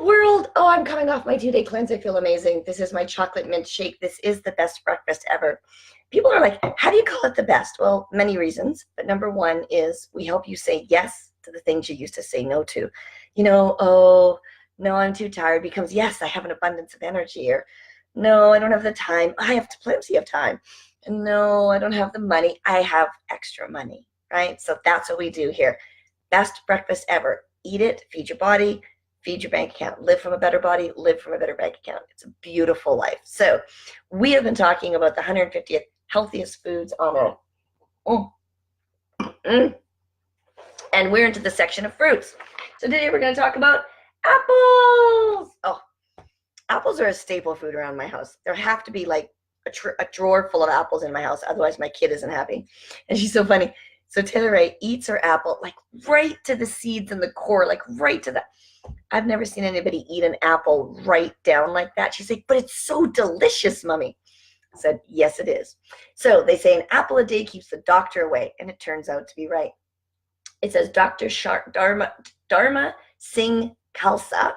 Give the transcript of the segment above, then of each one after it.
world? Oh, I'm coming off my 2-day cleanse. I feel amazing. This is my chocolate mint shake. This is the best breakfast ever. People are like, how do you call it the best? Well, many reasons. But number one is we help you say yes to the things you used to say no to. Oh, no, I'm too tired becomes, yes, I have an abundance of energy. Or, no, I don't have the time. I have plenty of time. No, I don't have the money. I have extra money, right? So that's what we do here. Best breakfast ever. Eat it, feed your body, feed your bank account. Live from a better body, live from a better bank account. It's a beautiful life. So we have been talking about the 150th healthiest foods on earth. And we're into the section of fruits. So today we're going to talk about apples. Oh, apples are a staple food around my house. There have to be like a drawer full of apples in my house. Otherwise, my kid isn't happy. And she's so funny. So Taylor Ray eats her apple like right to the seeds and the core, like right to the. I've never seen anybody eat an apple right down like that. She's like, but it's so delicious, Mommy. I said, yes, it is. So they say an apple a day keeps the doctor away, and it turns out to be right. It says Dr. Dharma Singh Khalsa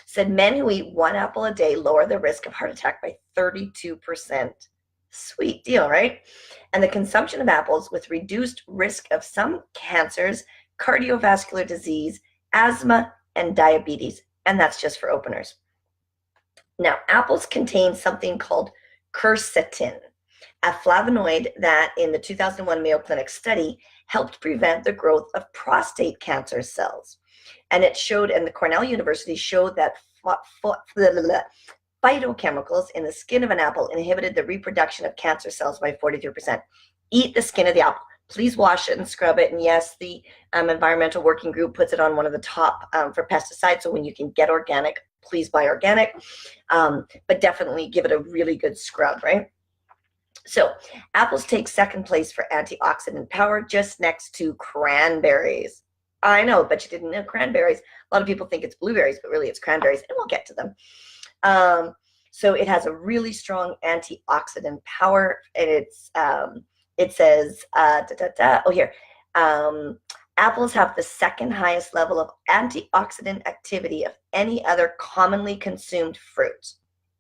said men who eat 1 apple a day lower the risk of heart attack by 32%. Sweet deal, right? And the consumption of apples with reduced risk of some cancers, cardiovascular disease, asthma, and diabetes. And that's just for openers. Now, apples contain something called quercetin, a flavonoid that in the 2001 Mayo Clinic study helped prevent the growth of prostate cancer cells. And it showed, and the Cornell University showed that phytochemicals in the skin of an apple inhibited the reproduction of cancer cells by 43%. Eat the skin of the apple. Please wash it and scrub it. And yes, the Environmental Working Group puts it on one of the top for pesticides. So when you can get organic, please buy organic. But definitely give it a really good scrub, right? So apples take second place for antioxidant power, just next to cranberries. I know, but you didn't know cranberries. A lot of people think it's blueberries, but really it's cranberries, and we'll get to them. So it has a really strong antioxidant power, and it says, apples have the second highest level of antioxidant activity of any other commonly consumed fruit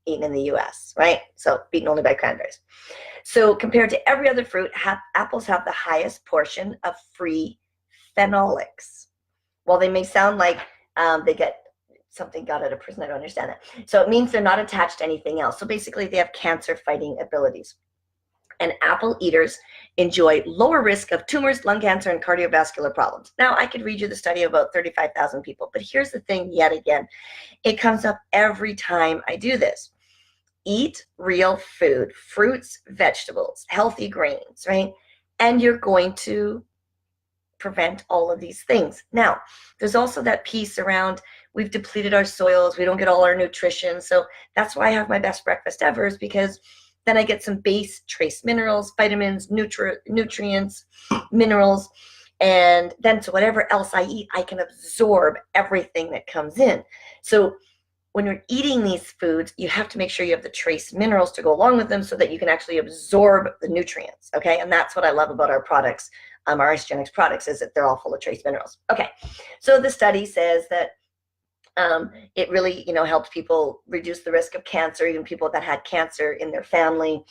eaten in the U.S., right? So beaten only by cranberries. So compared to every other fruit, apples have the highest portion of free phenolics. While they may sound like they get something got out of prison, I don't understand that. So it means they're not attached to anything else. So basically they have cancer-fighting abilities. And apple eaters enjoy lower risk of tumors, lung cancer, and cardiovascular problems. Now, I could read you the study of about 35,000 people, but here's the thing yet again. It comes up every time I do this. Eat real food, fruits, vegetables, healthy grains, right? And you're going to prevent all of these things. Now, there's also that piece around we've depleted our soils, we don't get all our nutrition. So that's why I have my best breakfast ever, is because then I get some base trace minerals, vitamins, nutrients, minerals, and then so whatever else I eat, I can absorb everything that comes in. So when you're eating these foods, you have to make sure you have the trace minerals to go along with them so that you can actually absorb the nutrients, okay? And that's what I love about our products, our Isagenix products, is that they're all full of trace minerals. Okay, so the study says that it really, helped people reduce the risk of cancer, even people that had cancer in their family.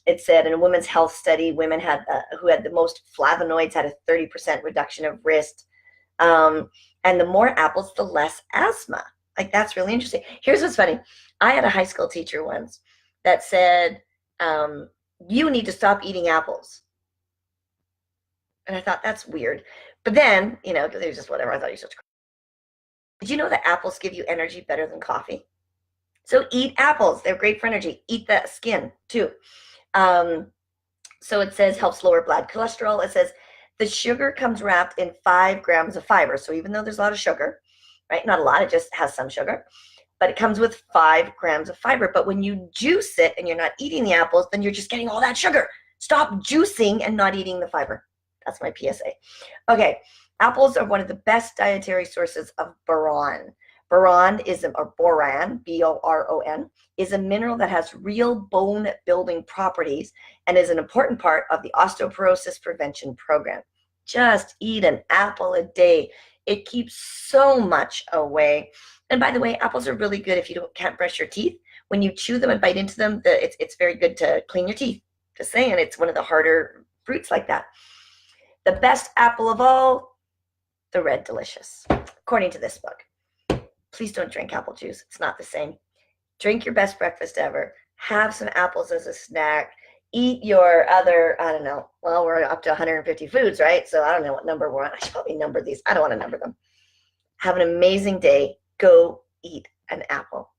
It said in a women's health study, women who had the most flavonoids had a 30% reduction of risk. And the more apples, the less asthma. Like, that's really interesting. Here's what's funny. I had a high school teacher once that said, you need to stop eating apples. And I thought, that's weird. But then, there's just whatever. I thought he was such a. Did you know that apples give you energy better than coffee? So eat apples. They're great for energy. Eat the skin too. So it says helps lower blood cholesterol. It says the sugar comes wrapped in 5 grams of fiber. So even though there's a lot of sugar, right? Not a lot, it just has some sugar. But it comes with 5 grams of fiber. But when you juice it and you're not eating the apples, then you're just getting all that sugar. Stop juicing and not eating the fiber. That's my PSA. Okay. Apples are one of the best dietary sources of boron. Boron, B-O-R-O-N, is a mineral that has real bone-building properties and is an important part of the osteoporosis prevention program. Just eat an apple a day. It keeps so much away. And by the way, apples are really good if you can't brush your teeth. When you chew them and bite into them, it's very good to clean your teeth. Just saying, it's one of the harder fruits like that. The best apple of all, the Red Delicious, according to this book. Please don't drink apple juice. It's not the same. Drink your best breakfast ever. Have some apples as a snack. Eat your other, I don't know, well, we're up to 150 foods, right? So I don't know what number we're on. I should probably number these. I don't want to number them. Have an amazing day. Go eat an apple.